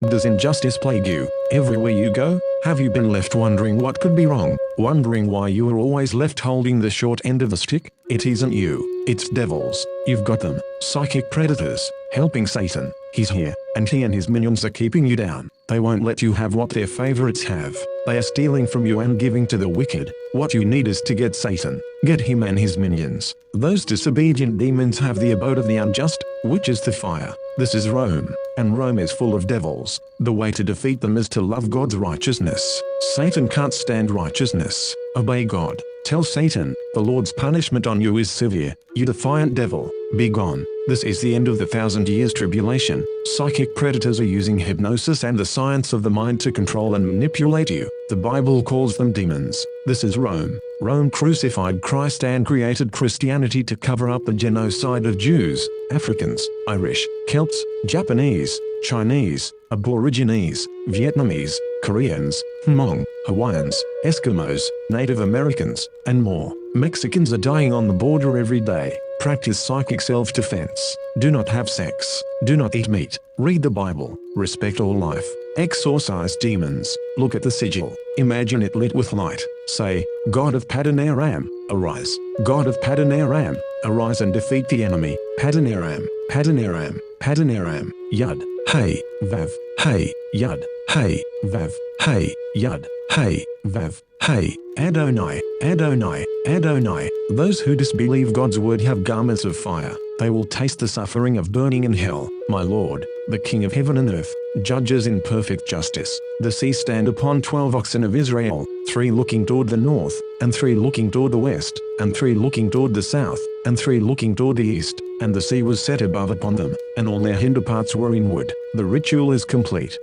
Does injustice plague you everywhere you go? Have you been left wondering what could be wrong? Wondering why you are always left holding the short end of the stick? It isn't you, it's devils. You've got them. Psychic predators, helping Satan. He's here, and he and his minions are keeping you down. They won't let you have what their favorites have. They are stealing from you and giving to the wicked. What you need is to get Satan. Get him and his minions. Those disobedient demons have the abode of the unjust, which is the fire. This is Rome, and Rome is full of devils. The way to defeat them is to love God's righteousness. Satan can't stand righteousness. Obey God. Tell Satan, the Lord's punishment on you is severe. You defiant devil, be gone. This is the end of the 1,000 years tribulation. Psychic predators are using hypnosis and the science of the mind to control and manipulate you. The Bible calls them demons. This is Rome. Rome crucified Christ and created Christianity to cover up the genocide of Jews, Africans, Irish, Celts, Japanese, Chinese, Aborigines, Vietnamese, Koreans, Hmong, Hawaiians, Eskimos, Native Americans, and more. Mexicans are dying on the border every day. Practice psychic self-defense. Do not have sex. Do not eat meat. Read the Bible. Respect all life. Exorcise demons. Look at the sigil. Imagine it lit with light. Say, God of Paddan Aram, arise. God of Paddan Aram, arise and defeat the enemy. Paddan Aram, Paddan Aram, Paddan Aram, Yud, Hey, Vav, Hey, Yud, Hey, Vav, Hey, Yud, Hey, Vav, Hey, Adonai, Adonai, Adonai. Those who disbelieve God's word have garments of fire. They will taste the suffering of burning in hell. My Lord, the King of heaven and earth, judges in perfect justice. The sea stand upon 12 oxen of Israel, 3 looking toward the north, and 3 looking toward the west, and 3 looking toward the south, and 3 looking toward the east. And the sea was set above upon them, and all their hinder parts were in wood. The ritual is complete.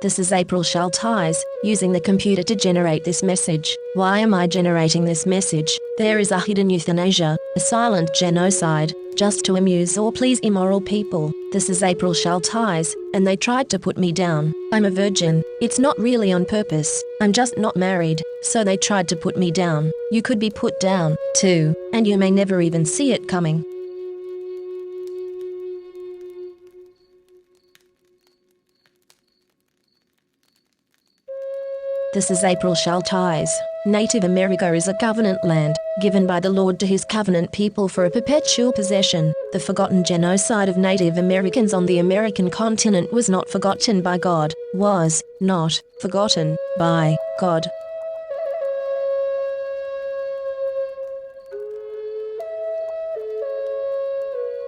This is April Schulthies, using the computer to generate this message. Why am I generating this message? There is a hidden euthanasia, a silent genocide, just to amuse or please immoral people. This is April Schulthies, and they tried to put me down. I'm a virgin. It's not really on purpose. I'm just not married, so they tried to put me down. You could be put down, too, and you may never even see it coming. This is April Schulthies. Native America is a covenant land, given by the Lord to his covenant people for a perpetual possession. The forgotten genocide of Native Americans on the American continent was not forgotten by God, was not forgotten by God.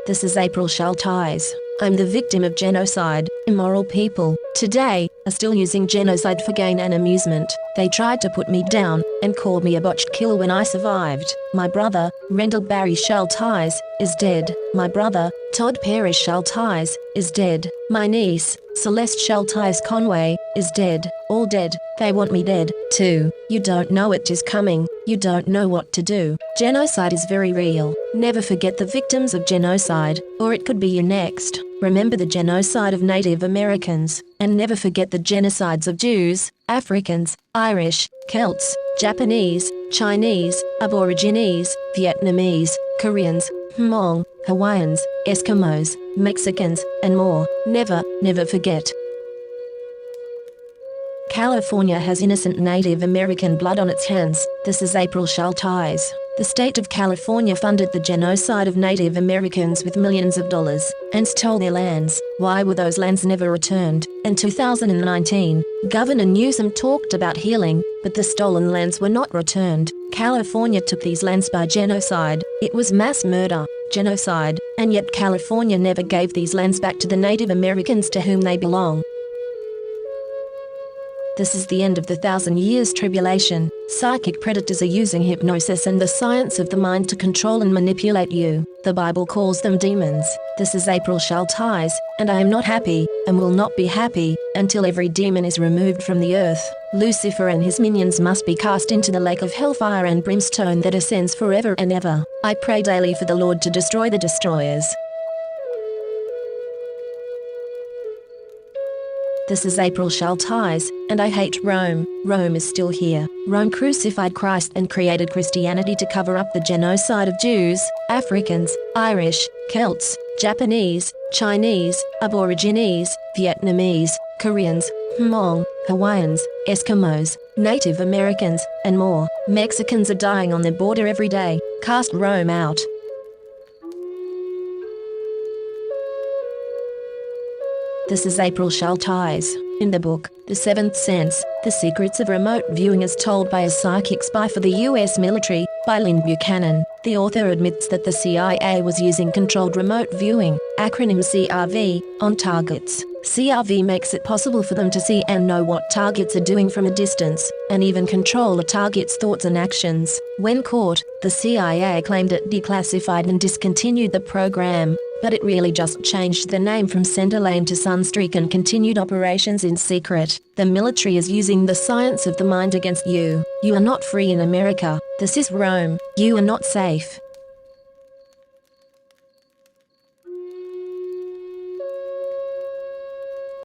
This is April Schulthies. I'm the victim of genocide. Immoral people, today, are still using genocide for gain and amusement. They tried to put me down, and called me a botched kill when I survived. My brother, Rendell Barry Schulthies, is dead. My brother, Todd Parrish Schulthies, is dead. My niece, Celeste Schulthies Conway, is dead. All dead. They want me dead, too. You don't know it is coming. You don't know what to do. Genocide is very real. Never forget the victims of genocide, or it could be you next. Remember the genocide of Native Americans, and never forget the genocides of Jews, Africans, Irish, Celts, Japanese, Chinese, Aborigines, Vietnamese, Koreans, Hmong, Hawaiians, Eskimos, Mexicans, and more. Never, never forget. California has innocent Native American blood on its hands. This is April Schulthies. The state of California funded the genocide of Native Americans with millions of dollars, and stole their lands. Why were those lands never returned? In 2019, Governor Newsom talked about healing, but the stolen lands were not returned. California took these lands by genocide. It was mass murder, genocide, and yet California never gave these lands back to the Native Americans to whom they belong. This is the end of the 1,000 years tribulation. Psychic predators are using hypnosis and the science of the mind to control and manipulate you. The Bible calls them demons. This is April Schulthies, and I am not happy, and will not be happy, until every demon is removed from the earth. Lucifer and his minions must be cast into the lake of hellfire and brimstone that ascends forever and ever. I pray daily for the Lord to destroy the destroyers. This is April Schulthies, and I hate Rome. Rome is still here. Rome crucified Christ and created Christianity to cover up the genocide of Jews, Africans, Irish, Celts, Japanese, Chinese, Aborigines, Vietnamese, Koreans, Hmong, Hawaiians, Eskimos, Native Americans, and more. Mexicans are dying on the border every day. Cast Rome out. This is April Schulthies. In the book, The Seventh Sense, The Secrets of Remote Viewing as Told by a Psychic Spy for the U.S. Military, by Lynn Buchanan, the author admits that the CIA was using controlled remote viewing, acronym CRV, on targets. CRV makes it possible for them to see and know what targets are doing from a distance, and even control a target's thoughts and actions. When caught, the CIA claimed it declassified and discontinued the program, but it really just changed the name from Centerlane to Sunstreak and continued operations in secret. The military is using the science of the mind against you. You are not free in America. This is Rome. You are not safe.